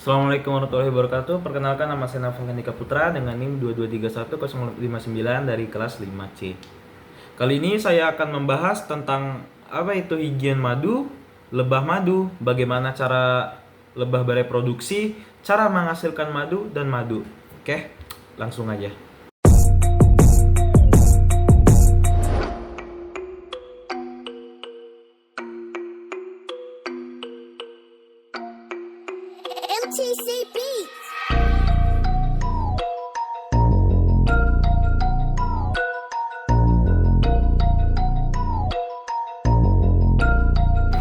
Assalamualaikum warahmatullahi wabarakatuh. Perkenalkan, nama saya Naufal Handika Putra dengan NIM 22310559 dari kelas 5C. Kali ini saya akan membahas tentang apa itu higien madu, lebah madu, bagaimana cara lebah bereproduksi, cara menghasilkan madu dan madu. Oke, langsung aja. MTC Beats.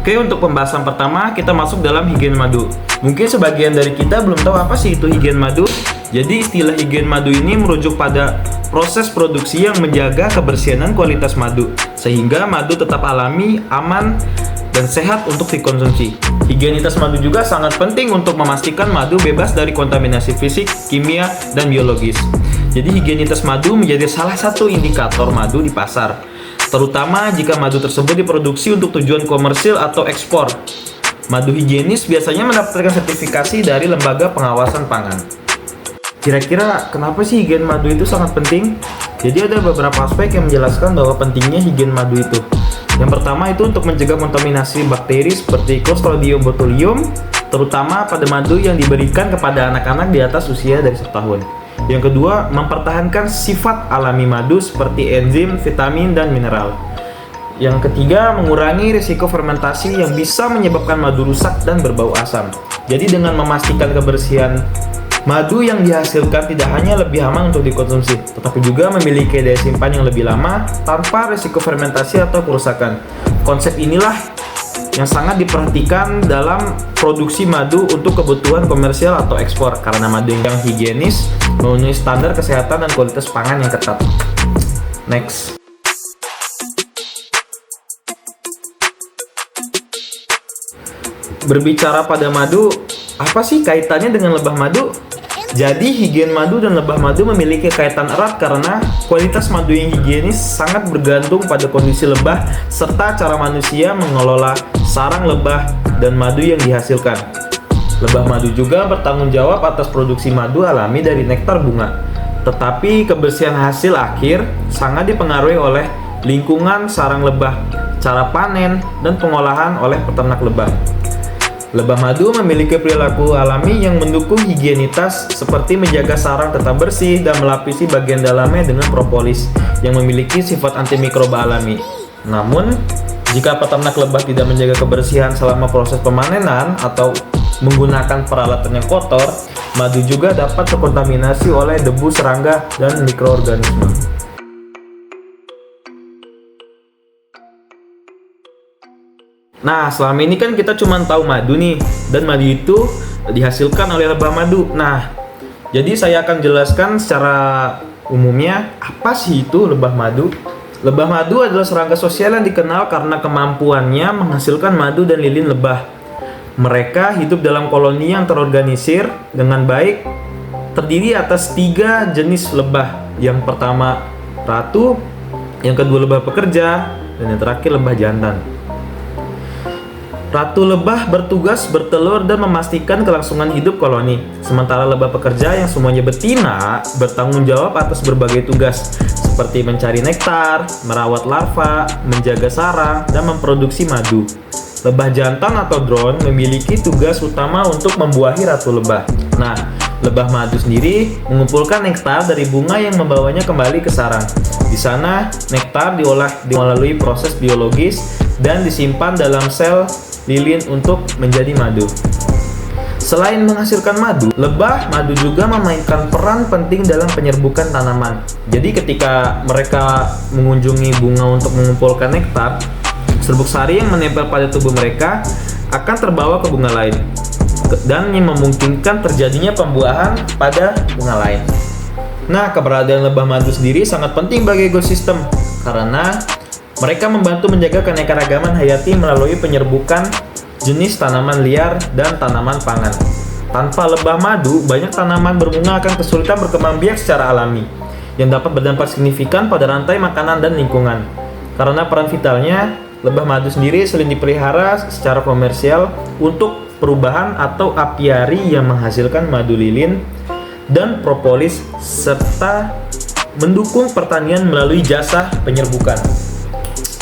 Oke, untuk pembahasan pertama kita masuk dalam higien madu. Mungkin sebagian dari kita belum tahu apa sih itu higien madu. Jadi istilah higien madu ini merujuk pada proses produksi yang menjaga kebersihan dan kualitas madu sehingga madu tetap alami, aman, dan sehat untuk dikonsumsi. Higienitas madu juga sangat penting untuk memastikan madu bebas dari kontaminasi fisik, kimia, dan biologis. Jadi higienitas madu menjadi salah satu indikator madu di pasar, terutama jika madu tersebut diproduksi untuk tujuan komersil atau ekspor. Madu higienis biasanya mendapatkan sertifikasi dari lembaga pengawasan pangan. Kira-kira kenapa sih higien madu itu sangat penting? Jadi ada beberapa aspek yang menjelaskan bahwa pentingnya higien madu itu. Yang pertama itu untuk mencegah kontaminasi bakteri seperti Clostridium botulinum, terutama pada madu yang diberikan kepada anak-anak di atas usia dari 1 tahun. Yang kedua, mempertahankan sifat alami madu seperti enzim, vitamin, dan mineral. Yang ketiga, mengurangi risiko fermentasi yang bisa menyebabkan madu rusak dan berbau asam. Jadi dengan memastikan kebersihan madu yang dihasilkan tidak hanya lebih aman untuk dikonsumsi, tetapi juga memiliki daya simpan yang lebih lama tanpa risiko fermentasi atau kerusakan. Konsep inilah yang sangat diperhatikan dalam produksi madu untuk kebutuhan komersial atau ekspor, karena madu yang higienis memenuhi standar kesehatan dan kualitas pangan yang ketat. Next. Berbicara pada madu, apa sih kaitannya dengan lebah madu? Jadi higien madu dan lebah madu memiliki kaitan erat karena kualitas madu yang higienis sangat bergantung pada kondisi lebah serta cara manusia mengelola sarang lebah dan madu yang dihasilkan. Lebah madu juga bertanggung jawab atas produksi madu alami dari nektar bunga. Tetapi kebersihan hasil akhir sangat dipengaruhi oleh lingkungan sarang lebah, cara panen, dan pengolahan oleh peternak lebah. Lebah madu memiliki perilaku alami yang mendukung higienitas seperti menjaga sarang tetap bersih dan melapisi bagian dalamnya dengan propolis yang memiliki sifat antimikroba alami. Namun, jika peternak lebah tidak menjaga kebersihan selama proses pemanenan atau menggunakan peralatan yang kotor, madu juga dapat terkontaminasi oleh debu, serangga, dan mikroorganisme. Nah, selama ini kan kita cuma tahu madu nih, dan madu itu dihasilkan oleh lebah madu. Nah, jadi saya akan jelaskan secara umumnya apa sih itu lebah madu. Lebah madu adalah serangga sosial yang dikenal karena kemampuannya menghasilkan madu dan lilin lebah. Mereka hidup dalam koloni yang terorganisir dengan baik, terdiri atas 3 jenis lebah. Yang pertama ratu, yang kedua lebah pekerja, dan yang terakhir lebah jantan. Ratu lebah bertugas bertelur dan memastikan kelangsungan hidup koloni. Sementara lebah pekerja yang semuanya betina bertanggung jawab atas berbagai tugas seperti mencari nektar, merawat larva, menjaga sarang, dan memproduksi madu. Lebah jantan atau drone memiliki tugas utama untuk membuahi ratu lebah. Nah, lebah madu sendiri mengumpulkan nektar dari bunga yang membawanya kembali ke sarang. Di sana, nektar diolah melalui proses biologis dan disimpan dalam sel lilin untuk menjadi madu. Selain menghasilkan madu, lebah madu juga memainkan peran penting dalam penyerbukan tanaman. Jadi ketika mereka mengunjungi bunga untuk mengumpulkan nektar, serbuk sari yang menempel pada tubuh mereka akan terbawa ke bunga lain dan yang memungkinkan terjadinya pembuahan pada bunga lain. Nah, keberadaan lebah madu sendiri sangat penting bagi ekosistem karena mereka membantu menjaga keanekaragaman hayati melalui penyerbukan jenis tanaman liar dan tanaman pangan. Tanpa lebah madu, banyak tanaman berbunga akan kesulitan berkembang biak secara alami, yang dapat berdampak signifikan pada rantai makanan dan lingkungan. Karena peran vitalnya, lebah madu sendiri sering dipelihara secara komersial untuk perubahan atau apiari yang menghasilkan madu lilin dan propolis serta mendukung pertanian melalui jasa penyerbukan.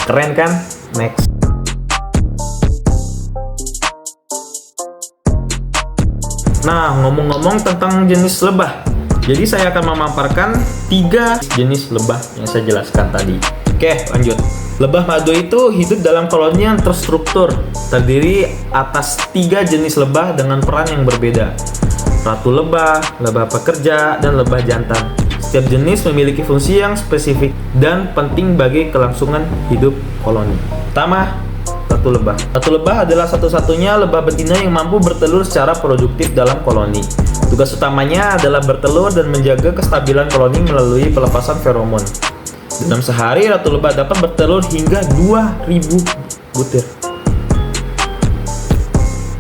Keren kan? Next. Nah, ngomong-ngomong tentang jenis lebah. Jadi saya akan memaparkan 3 jenis lebah yang saya jelaskan tadi. Oke, lanjut. Lebah madu itu hidup dalam koloni yang terstruktur, terdiri atas 3 jenis lebah dengan peran yang berbeda. Ratu lebah, lebah pekerja, dan lebah jantan. Setiap jenis memiliki fungsi yang spesifik dan penting bagi kelangsungan hidup koloni. Pertama, ratu lebah. Ratu lebah adalah satu-satunya lebah betina yang mampu bertelur secara produktif dalam koloni. Tugas utamanya adalah bertelur dan menjaga kestabilan koloni melalui pelepasan feromon. Dalam sehari, ratu lebah dapat bertelur hingga 2000 butir.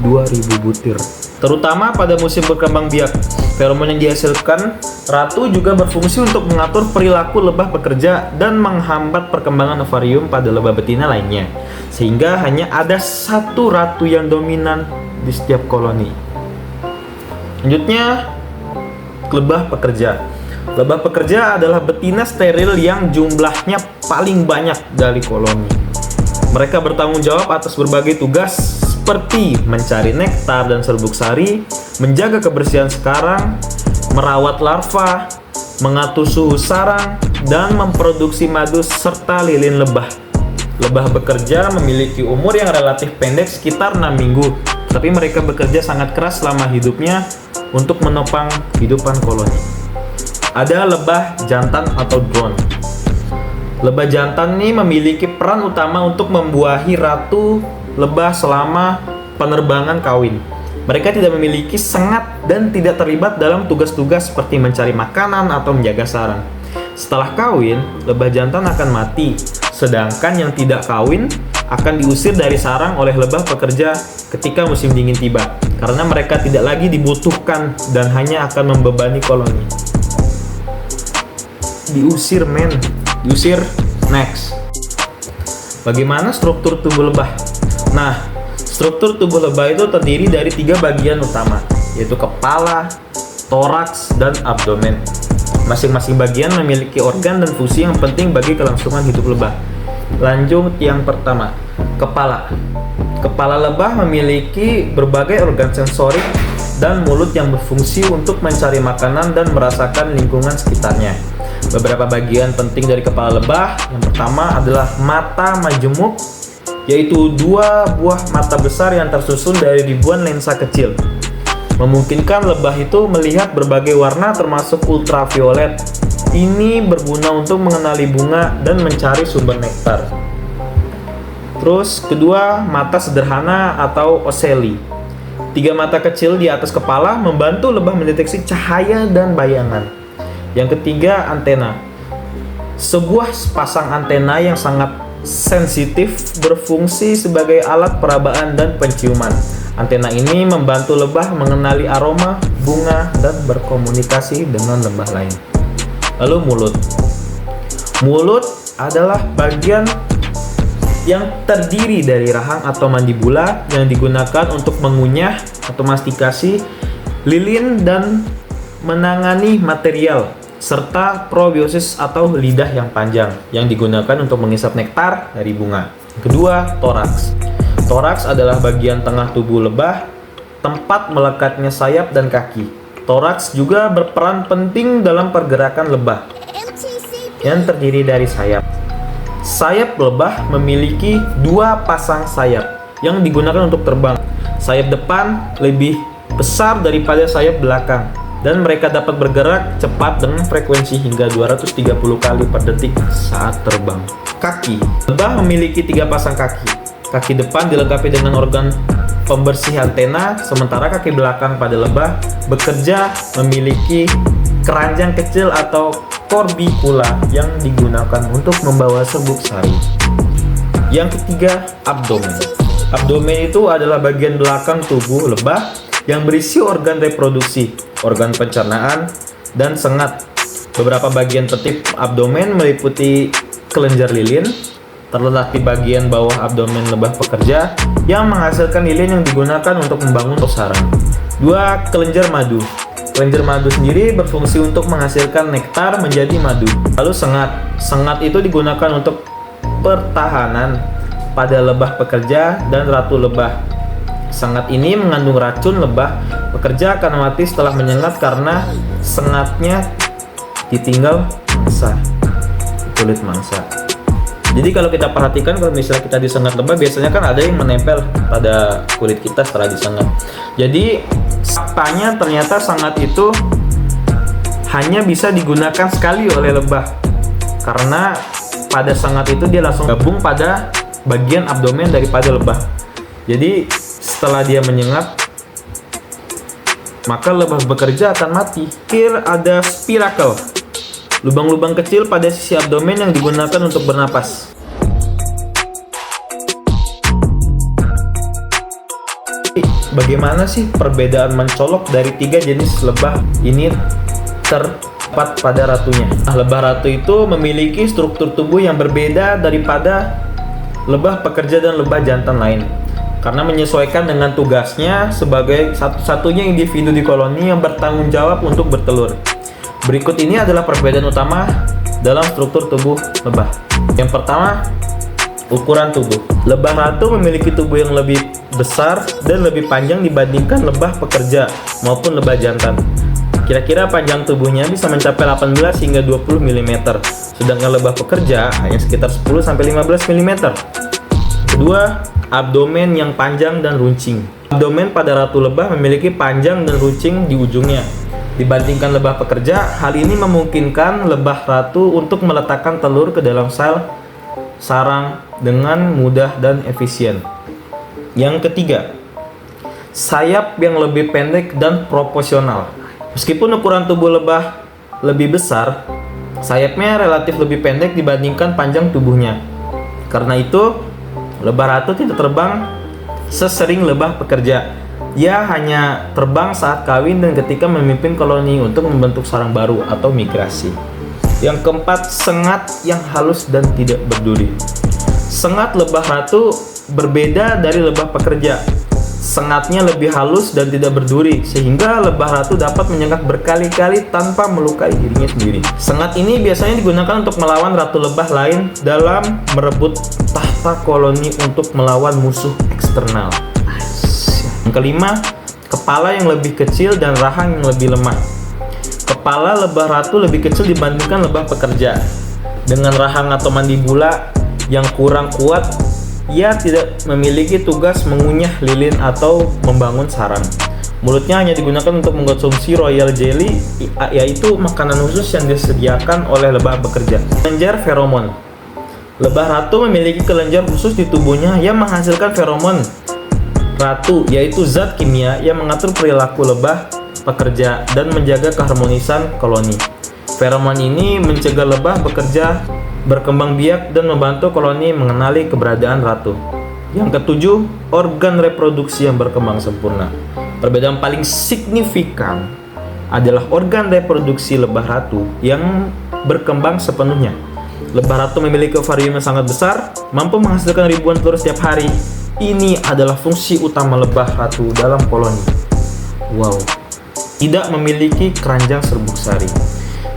2000 butir. Terutama pada musim berkembang biak. Feromon yang dihasilkan ratu juga berfungsi untuk mengatur perilaku lebah pekerja dan menghambat perkembangan ovarium pada lebah betina lainnya. Sehingga hanya ada satu ratu yang dominan di setiap koloni. Selanjutnya, lebah pekerja. Lebah pekerja adalah betina steril yang jumlahnya paling banyak dari koloni. Mereka bertanggung jawab atas berbagai tugas seperti mencari nektar dan serbuk sari, menjaga kebersihan sarang, merawat larva, mengatur suhu sarang, dan memproduksi madu serta lilin lebah. Lebah bekerja memiliki umur yang relatif pendek sekitar 6 minggu, tapi mereka bekerja sangat keras selama hidupnya untuk menopang kehidupan koloni. Ada lebah jantan atau drone. Lebah jantan ini memiliki peran utama untuk membuahi ratu lebah selama penerbangan kawin. Mereka tidak memiliki sengat dan tidak terlibat dalam tugas-tugas seperti mencari makanan atau menjaga sarang. Setelah kawin, lebah jantan akan mati, sedangkan yang tidak kawin akan diusir dari sarang oleh lebah pekerja ketika musim dingin tiba, karena mereka tidak lagi dibutuhkan dan hanya akan membebani koloni. Diusir. Next. Bagaimana struktur tubuh lebah? Nah, struktur tubuh lebah itu terdiri dari 3 bagian utama, yaitu kepala, toraks, dan abdomen. Masing-masing bagian memiliki organ dan fungsi yang penting bagi kelangsungan hidup lebah. Lanjut yang pertama, kepala. Kepala lebah memiliki berbagai organ sensorik dan mulut yang berfungsi untuk mencari makanan dan merasakan lingkungan sekitarnya. Beberapa bagian penting dari kepala lebah, yang pertama adalah mata majemuk, yaitu 2 buah mata besar yang tersusun dari ribuan lensa kecil. Memungkinkan lebah itu melihat berbagai warna termasuk ultraviolet. Ini berguna untuk mengenali bunga dan mencari sumber nektar. Terus kedua, mata sederhana atau oceli. 3 mata kecil di atas kepala membantu lebah mendeteksi cahaya dan bayangan. Yang ketiga, antena. Sebuah pasang antena yang sangat sensitif berfungsi sebagai alat perabaan dan penciuman. Antena ini membantu lebah mengenali aroma, bunga, dan berkomunikasi dengan lebah lain. Lalu mulut. Mulut adalah bagian yang terdiri dari rahang atau mandibula yang digunakan untuk mengunyah atau mastikasi lilin dan menangani material, serta probiosis atau lidah yang panjang yang digunakan untuk mengisap nektar dari bunga. Kedua, toraks. Toraks adalah bagian tengah tubuh lebah, tempat melekatnya sayap dan kaki. Toraks juga berperan penting dalam pergerakan lebah yang terdiri dari sayap. Sayap lebah memiliki 2 pasang sayap yang digunakan untuk terbang. Sayap depan lebih besar daripada sayap belakang, dan mereka dapat bergerak cepat dengan frekuensi hingga 230 kali per detik saat terbang. Kaki. Lebah memiliki 3 pasang kaki. Kaki depan dilengkapi dengan organ pembersih antena, sementara kaki belakang pada lebah bekerja memiliki keranjang kecil atau corbicula yang digunakan untuk membawa serbuk sari. Yang ketiga, abdomen. Abdomen itu adalah bagian belakang tubuh lebah yang berisi organ reproduksi, organ pencernaan, dan sengat. Beberapa bagian penting abdomen meliputi kelenjar lilin, terletak di bagian bawah abdomen lebah pekerja yang menghasilkan lilin yang digunakan untuk membangun sarang. 2. Kelenjar madu. Kelenjar madu sendiri berfungsi untuk menghasilkan nektar menjadi madu. Lalu sengat. Sengat itu digunakan untuk pertahanan pada lebah pekerja dan ratu lebah. Sengat ini mengandung racun. Lebah pekerja akan mati setelah menyengat karena sengatnya ditinggal mangsa, kulit mangsa. Jadi kalau kita perhatikan, kalau misalnya kita disengat lebah, biasanya kan ada yang menempel pada kulit kita setelah disengat. Jadi faktanya ternyata sengat itu hanya bisa digunakan sekali oleh lebah, karena pada sengat itu dia langsung gabung pada bagian abdomen daripada lebah. Jadi setelah dia menyengat, maka lebah bekerja akan mati. Terakhir ada spirakel, lubang-lubang kecil pada sisi abdomen yang digunakan untuk bernapas. Bagaimana sih perbedaan mencolok dari 3 jenis lebah ini terdapat pada ratunya? Lebah ratu itu memiliki struktur tubuh yang berbeda daripada lebah pekerja dan lebah jantan lain, karena menyesuaikan dengan tugasnya sebagai satu-satunya individu di koloni yang bertanggung jawab untuk bertelur. Berikut ini adalah perbedaan utama dalam struktur tubuh lebah. Yang pertama, ukuran tubuh. Lebah ratu memiliki tubuh yang lebih besar dan lebih panjang dibandingkan lebah pekerja maupun lebah jantan. Kira-kira panjang tubuhnya bisa mencapai 18 hingga 20 mm, sedangkan lebah pekerja hanya sekitar 10-15 mm. Kedua, abdomen yang panjang dan runcing. Abdomen pada ratu lebah memiliki panjang dan runcing di ujungnya. Dibandingkan lebah pekerja, hal ini memungkinkan lebah ratu untuk meletakkan telur ke dalam sel sarang dengan mudah dan efisien. Yang ketiga, sayap yang lebih pendek dan proporsional. Meskipun ukuran tubuh lebah lebih besar, sayapnya relatif lebih pendek dibandingkan panjang tubuhnya. Karena itu, lebah ratu tidak terbang sesering lebah pekerja. Ia hanya terbang saat kawin dan ketika memimpin koloni untuk membentuk sarang baru atau migrasi. Yang keempat, sengat yang halus dan tidak berduri. Sengat lebah ratu berbeda dari lebah pekerja. Sengatnya lebih halus dan tidak berduri, sehingga lebah ratu dapat menyengat berkali-kali tanpa melukai dirinya sendiri. Sengat ini biasanya digunakan untuk melawan ratu lebah lain dalam merebut tahta koloni untuk melawan musuh eksternal. Yang kelima, kepala yang lebih kecil dan rahang yang lebih lemah. Kepala lebah ratu lebih kecil dibandingkan lebah pekerja. Dengan rahang atau mandibula yang kurang kuat, ia tidak memiliki tugas mengunyah lilin atau membangun sarang. Mulutnya hanya digunakan untuk mengkonsumsi royal jelly, yaitu makanan khusus yang disediakan oleh lebah bekerja. Kelenjar feromon. Lebah ratu memiliki kelenjar khusus di tubuhnya yang menghasilkan feromon ratu, yaitu zat kimia yang mengatur perilaku lebah pekerja dan menjaga keharmonisan koloni. Feromon ini mencegah lebah bekerja berkembang biak dan membantu koloni mengenali keberadaan ratu. Yang ketujuh, organ reproduksi yang berkembang sempurna. Perbedaan paling signifikan adalah organ reproduksi lebah ratu yang berkembang sepenuhnya. Lebah ratu memiliki ovarium yang sangat besar, mampu menghasilkan ribuan telur setiap hari. Ini adalah fungsi utama lebah ratu dalam koloni. Wow. Tidak memiliki keranjang serbuk sari.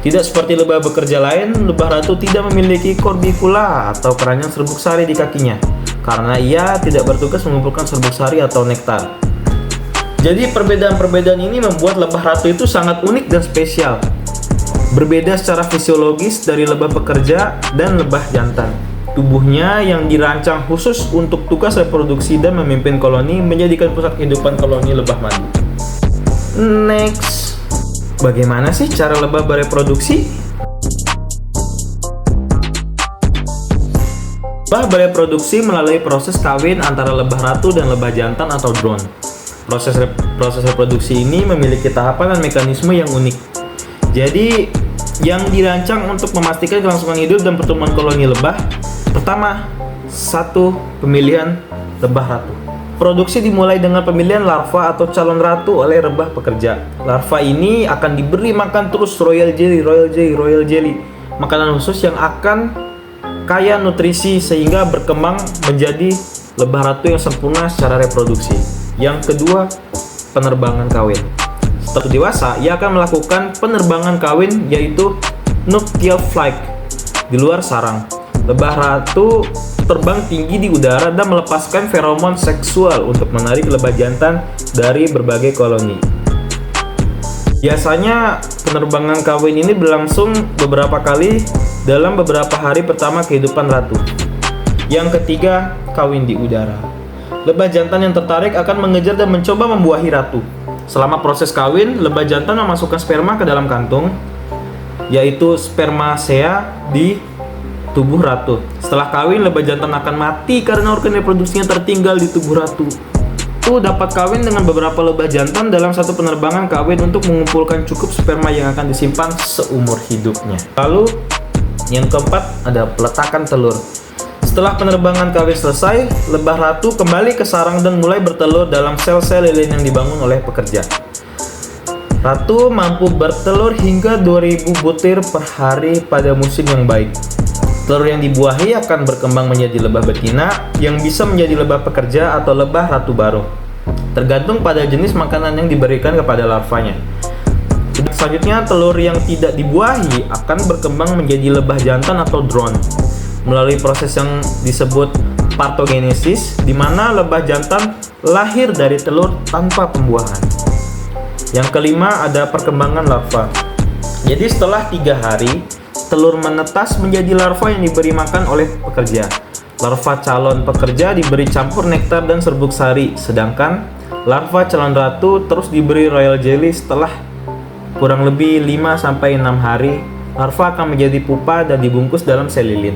Tidak seperti lebah bekerja lain, lebah ratu tidak memiliki korbikula atau keranjang serbuk sari di kakinya, karena ia tidak bertugas mengumpulkan serbuk sari atau nektar. Jadi perbedaan-perbedaan ini membuat lebah ratu itu sangat unik dan spesial. Berbeda secara fisiologis dari lebah pekerja dan lebah jantan. Tubuhnya yang dirancang khusus untuk tugas reproduksi dan memimpin koloni menjadikan pusat kehidupan koloni lebah madu. Next, bagaimana sih cara lebah bereproduksi? Lebah bereproduksi melalui proses kawin antara lebah ratu dan lebah jantan atau drone. Proses reproduksi ini memiliki tahapan dan mekanisme yang unik. Jadi, yang dirancang untuk memastikan kelangsungan hidup dan pertumbuhan koloni lebah. Pertama, 1. Pemilihan lebah ratu. Produksi dimulai dengan pemilihan larva atau calon ratu oleh lebah pekerja. Larva ini akan diberi makan terus royal jelly, makanan khusus yang akan kaya nutrisi sehingga berkembang menjadi lebah ratu yang sempurna secara reproduksi. Yang kedua, penerbangan kawin. Setelah dewasa, ia akan melakukan penerbangan kawin yaitu nuptial flight di luar sarang. Lebah ratu terbang tinggi di udara dan melepaskan feromon seksual untuk menarik lebah jantan dari berbagai koloni. Biasanya penerbangan kawin ini berlangsung beberapa kali dalam beberapa hari pertama kehidupan ratu. Yang ketiga, kawin di udara. Lebah jantan yang tertarik akan mengejar dan mencoba membuahi ratu. Selama proses kawin, lebah jantan memasukkan sperma ke dalam kantung, yaitu spermasea di tubuh ratu. Setelah kawin, lebah jantan akan mati karena organ reproduksinya tertinggal di tubuh ratu. Dapat kawin dengan beberapa lebah jantan dalam satu penerbangan kawin untuk mengumpulkan cukup sperma yang akan disimpan seumur hidupnya. Lalu, yang keempat ada peletakan telur. Setelah penerbangan kawin selesai, lebah ratu kembali ke sarang dan mulai bertelur dalam sel-sel lilin yang dibangun oleh pekerja. Ratu mampu bertelur hingga 2000 butir per hari pada musim yang baik. Telur yang dibuahi akan berkembang menjadi lebah betina yang bisa menjadi lebah pekerja atau lebah ratu baru, tergantung pada jenis makanan yang diberikan kepada larvanya. Selanjutnya, telur yang tidak dibuahi akan berkembang menjadi lebah jantan atau drone melalui proses yang disebut partogenesis, di mana lebah jantan lahir dari telur tanpa pembuahan. Yang kelima ada perkembangan larva. Jadi setelah 3 hari, telur menetas menjadi larva yang diberi makan oleh pekerja. Larva calon pekerja diberi campur nektar dan serbuk sari, sedangkan larva calon ratu terus diberi royal jelly. Setelah kurang lebih 5-6 hari, larva akan menjadi pupa dan dibungkus dalam sel lilin.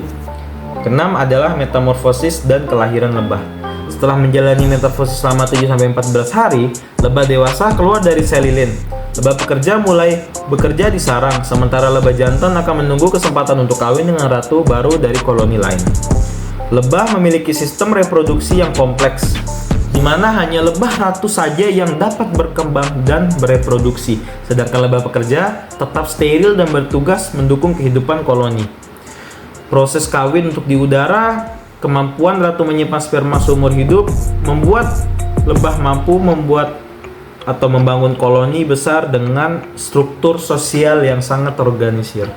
Keenam adalah metamorfosis dan kelahiran lebah. Setelah menjalani metamorfosis selama 7-14 hari, lebah dewasa keluar dari sel lilin. Lebah pekerja mulai bekerja di sarang, sementara lebah jantan akan menunggu kesempatan untuk kawin dengan ratu baru dari koloni lain. Lebah memiliki sistem reproduksi yang kompleks, di mana hanya lebah ratu saja yang dapat berkembang dan bereproduksi, sedangkan lebah pekerja tetap steril dan bertugas mendukung kehidupan koloni. Proses kawin untuk di udara, kemampuan ratu menyimpan sperma seumur hidup, membuat lebah mampu membuat atau membangun koloni besar dengan struktur sosial yang sangat terorganisir.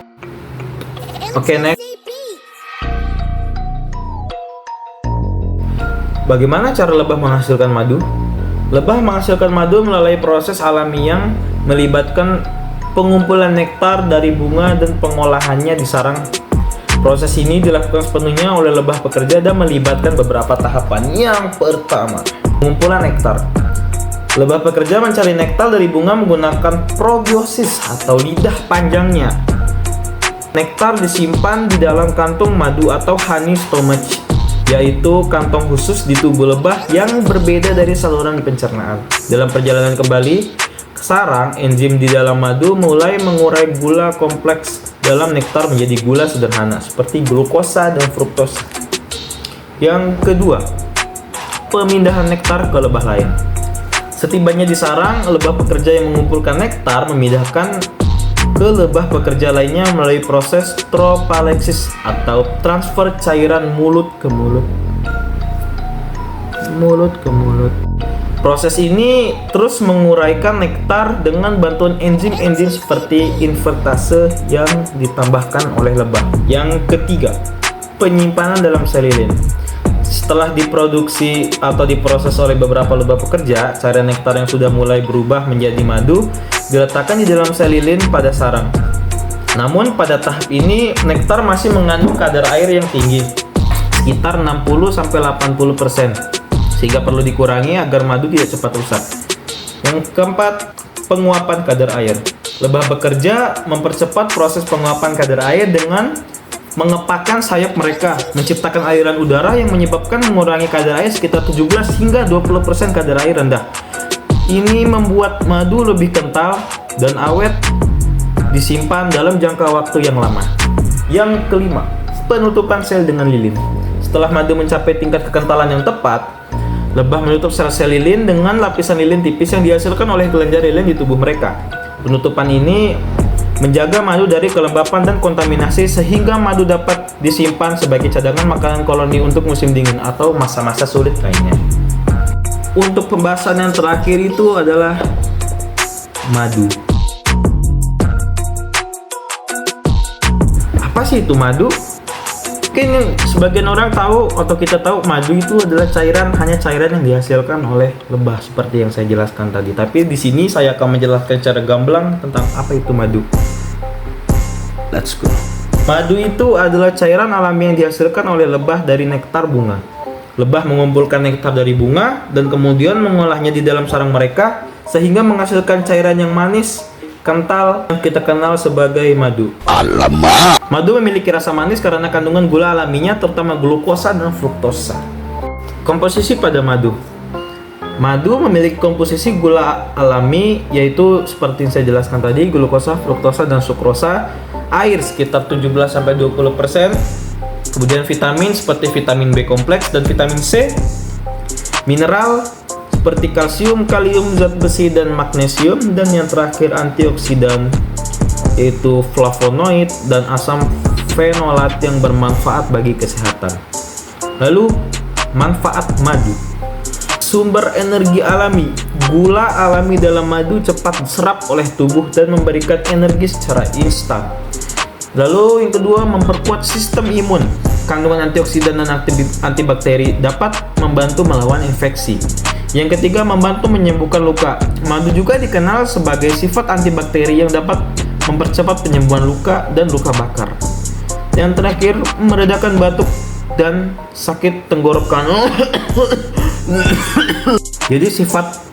Oke, next. Bagaimana cara lebah menghasilkan madu? Lebah menghasilkan madu melalui proses alami yang melibatkan pengumpulan nektar dari bunga dan pengolahannya di sarang. Proses ini dilakukan sepenuhnya oleh lebah pekerja dan melibatkan beberapa tahapan. Yang pertama, pengumpulan nektar. Lebah pekerja mencari nektar dari bunga menggunakan probiosis atau lidah panjangnya. Nektar disimpan di dalam kantung madu atau honey stomach, yaitu kantong khusus di tubuh lebah yang berbeda dari saluran pencernaan. Dalam perjalanan kembali ke sarang, enzim di dalam madu mulai mengurai gula kompleks dalam nektar menjadi gula sederhana seperti glukosa dan fruktosa. Yang kedua, pemindahan nektar ke lebah lain. Setibanya di sarang, lebah pekerja yang mengumpulkan nektar memindahkan ke lebah pekerja lainnya melalui proses tropaleksis atau transfer cairan mulut ke mulut. Proses ini terus menguraikan nektar dengan bantuan enzim-enzim seperti invertase yang ditambahkan oleh lebah. Yang ketiga, penyimpanan dalam sel lilin. Setelah diproduksi atau diproses oleh beberapa lebah pekerja, cairan nektar yang sudah mulai berubah menjadi madu diletakkan di dalam sel lilin pada sarang. Namun pada tahap ini nektar masih mengandung kadar air yang tinggi, sekitar 60-80%, sehingga perlu dikurangi agar madu tidak cepat rusak. Yang keempat, penguapan kadar air. Lebah bekerja mempercepat proses penguapan kadar air dengan mengepakkan sayap mereka, menciptakan aliran udara yang menyebabkan mengurangi kadar air sekitar 17 hingga 20% kadar air rendah. Ini membuat madu lebih kental dan awet disimpan dalam jangka waktu yang lama. Yang kelima, penutupan sel dengan lilin. Setelah madu mencapai tingkat kekentalan yang tepat, lebah menutup sel-sel lilin dengan lapisan lilin tipis yang dihasilkan oleh kelenjar lilin di tubuh mereka. Penutupan ini menjaga madu dari kelembapan dan kontaminasi sehingga madu dapat disimpan sebagai cadangan makanan koloni untuk musim dingin atau masa-masa sulit lainnya. Untuk pembahasan yang terakhir itu adalah madu. Apa sih itu madu? Mungkin sebagian orang tahu atau kita tahu madu itu adalah hanya cairan yang dihasilkan oleh lebah seperti yang saya jelaskan tadi. Tapi di sini saya akan menjelaskan secara gamblang tentang apa itu madu. Let's go. Madu itu adalah cairan alami yang dihasilkan oleh lebah dari nektar bunga. Lebah mengumpulkan nektar dari bunga dan kemudian mengolahnya di dalam sarang mereka sehingga menghasilkan cairan yang manis, kental yang kita kenal sebagai madu. Alamak. Madu memiliki rasa manis karena kandungan gula alaminya terutama glukosa dan fruktosa. Komposisi pada madu. Madu memiliki komposisi gula alami yaitu seperti yang saya jelaskan tadi, glukosa, fruktosa, dan sukrosa, air sekitar 17-20%, kemudian vitamin seperti vitamin B kompleks dan vitamin C, mineral seperti kalsium, kalium, zat besi, dan magnesium, dan yang terakhir antioksidan yaitu flavonoid dan asam fenolat yang bermanfaat bagi kesehatan. Lalu manfaat madu. Sumber energi alami. Gula alami dalam madu cepat diserap oleh tubuh dan memberikan energi secara instan. Lalu yang kedua, memperkuat sistem imun. Kandungan antioksidan dan antibakteri dapat membantu melawan infeksi. Yang ketiga, membantu menyembuhkan luka. Madu juga dikenal sebagai sifat antibakteri yang dapat mempercepat penyembuhan luka dan luka bakar. Yang terakhir, meredakan batuk dan sakit tenggorokan. Jadi sifat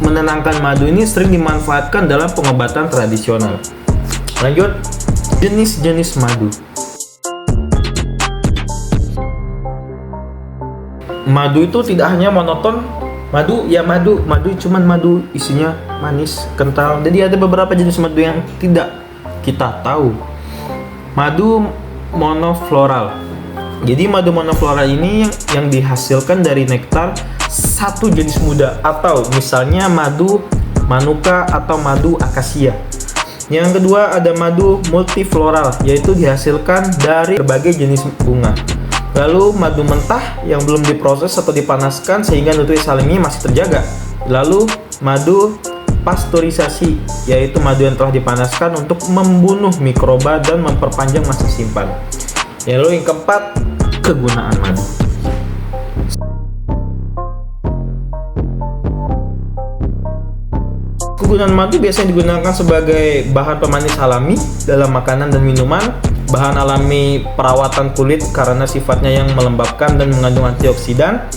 menenangkan madu ini sering dimanfaatkan dalam pengobatan tradisional. Lanjut, jenis-jenis madu. Madu itu tidak hanya monoton. Madu cuman madu isinya manis, kental. Jadi ada beberapa jenis madu yang tidak kita tahu. Madu monofloral. Jadi madu monofloral ini yang dihasilkan dari nektar satu jenis muda, atau misalnya madu manuka atau madu akasia. Yang kedua ada madu multifloral, yaitu dihasilkan dari berbagai jenis bunga. Lalu madu mentah yang belum diproses atau dipanaskan sehingga nutrisi alaminya masih terjaga. Lalu madu pasteurisasi, yaitu madu yang telah dipanaskan untuk membunuh mikroba dan memperpanjang masa simpan. Lalu yang keempat, kegunaan madu. Kegunaan madu biasanya digunakan sebagai bahan pemanis alami dalam makanan dan minuman, bahan alami perawatan kulit karena sifatnya yang melembabkan dan mengandung antioksidan.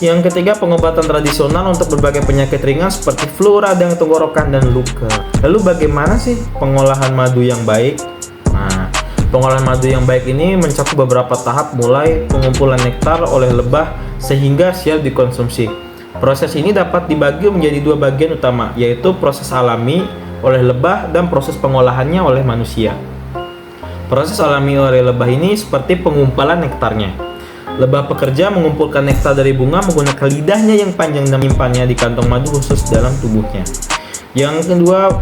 Yang ketiga, pengobatan tradisional untuk berbagai penyakit ringan seperti flu, radang tenggorokan, dan luka. Lalu bagaimana sih pengolahan madu yang baik? Nah, pengolahan madu yang baik ini mencakup beberapa tahap, mulai pengumpulan nektar oleh lebah sehingga siap dikonsumsi. Proses ini dapat dibagi menjadi dua bagian utama, yaitu proses alami oleh lebah dan proses pengolahannya oleh manusia. Proses alami oleh lebah ini seperti pengumpulan nektarnya. Lebah pekerja mengumpulkan nektar dari bunga menggunakan lidahnya yang panjang dan menyimpannya di kantong madu khusus dalam tubuhnya. Yang kedua,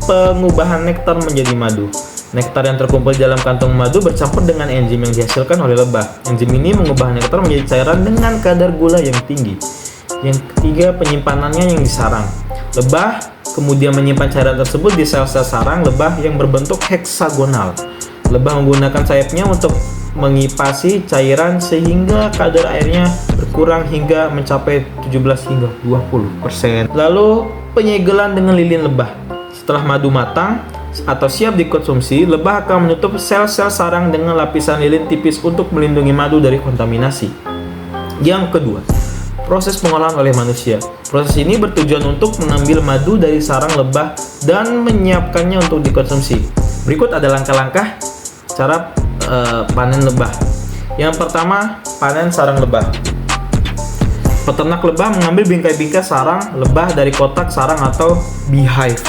pengubahan nektar menjadi madu. Nektar yang terkumpul di dalam kantong madu bercampur dengan enzim yang dihasilkan oleh lebah. Enzim ini mengubah nektar menjadi cairan dengan kadar gula yang tinggi. Yang ketiga, penyimpanannya yang di sarang. Lebah kemudian menyimpan cairan tersebut di sel-sel sarang lebah yang berbentuk heksagonal. Lebah menggunakan sayapnya untuk mengipasi cairan sehingga kadar airnya berkurang hingga mencapai 17 hingga 20%. Lalu penyegelan dengan lilin lebah. Setelah madu matang atau siap dikonsumsi, lebah akan menutup sel-sel sarang dengan lapisan lilin tipis untuk melindungi madu dari kontaminasi. Yang kedua, proses pengolahan oleh manusia. Proses ini bertujuan untuk mengambil madu dari sarang lebah dan menyiapkannya untuk dikonsumsi. Berikut ada langkah-langkah cara panen lebah. Yang pertama, panen sarang lebah. Peternak lebah mengambil bingkai-bingkai sarang lebah dari kotak sarang atau beehive.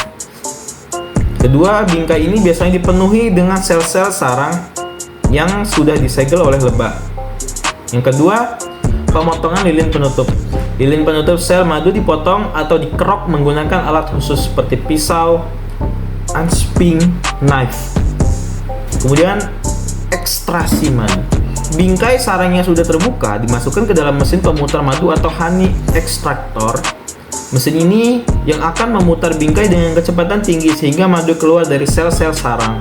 Kedua, bingkai ini biasanya dipenuhi dengan sel-sel sarang yang sudah disegel oleh lebah. Yang kedua, pemotongan lilin penutup. Lilin penutup sel madu dipotong atau dikerok menggunakan alat khusus seperti pisau, unspinning knife. Kemudian ekstraksi madu. Bingkai sarang yang sudah terbuka dimasukkan ke dalam mesin pemutar madu atau honey extractor. Mesin ini yang akan memutar bingkai dengan kecepatan tinggi sehingga madu keluar dari sel-sel sarang.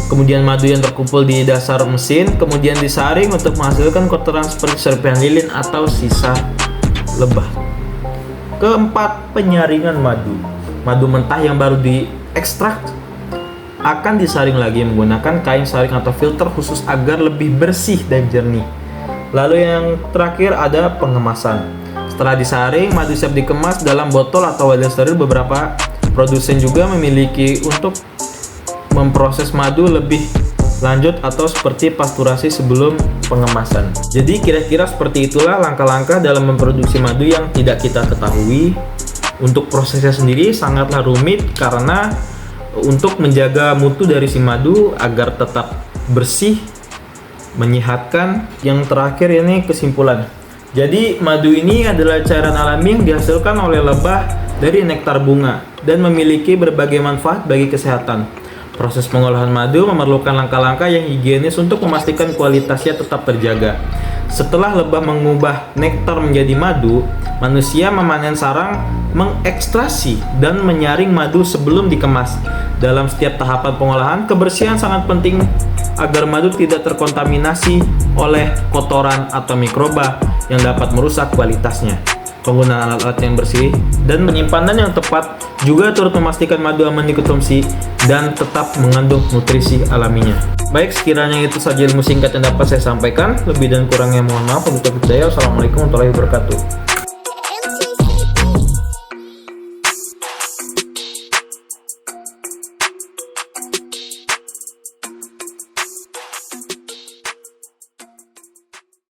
Kemudian madu yang terkumpul di dasar mesin kemudian disaring untuk menghasilkan kotoran seperti serpihan lilin atau sisa lebah. Keempat, penyaringan madu. Madu mentah yang baru diekstrak akan disaring lagi menggunakan kain saring atau filter khusus agar lebih bersih dan jernih. Lalu yang terakhir ada pengemasan. Setelah disaring, madu siap dikemas dalam botol atau wadah steril. Beberapa produsen juga memiliki untuk memproses madu lebih lanjut atau seperti pasturasi sebelum pengemasan. Jadi kira-kira seperti itulah langkah-langkah dalam memproduksi madu yang tidak kita ketahui. Untuk prosesnya sendiri sangatlah rumit karena untuk menjaga mutu dari si madu agar tetap bersih, menyehatkan. Yang terakhir ini kesimpulan. Jadi madu ini adalah cairan alami yang dihasilkan oleh lebah dari nektar bunga dan memiliki berbagai manfaat bagi kesehatan. Proses pengolahan madu memerlukan langkah-langkah yang higienis untuk memastikan kualitasnya tetap terjaga. Setelah lebah mengubah nektar menjadi madu, manusia memanen sarang, mengekstrasi, dan menyaring madu sebelum dikemas. Dalam setiap tahapan pengolahan, kebersihan sangat penting agar madu tidak terkontaminasi oleh kotoran atau mikroba yang dapat merusak kualitasnya. Penggunaan alat-alat yang bersih dan penyimpanan yang tepat juga turut memastikan madu aman dikonsumsi dan tetap mengandung nutrisi alaminya. Baik, sekiranya itu saja ilmu singkat yang dapat saya sampaikan. Lebih dan kurangnya mohon maaf. Wassalamualaikum warahmatullahi wabarakatuh.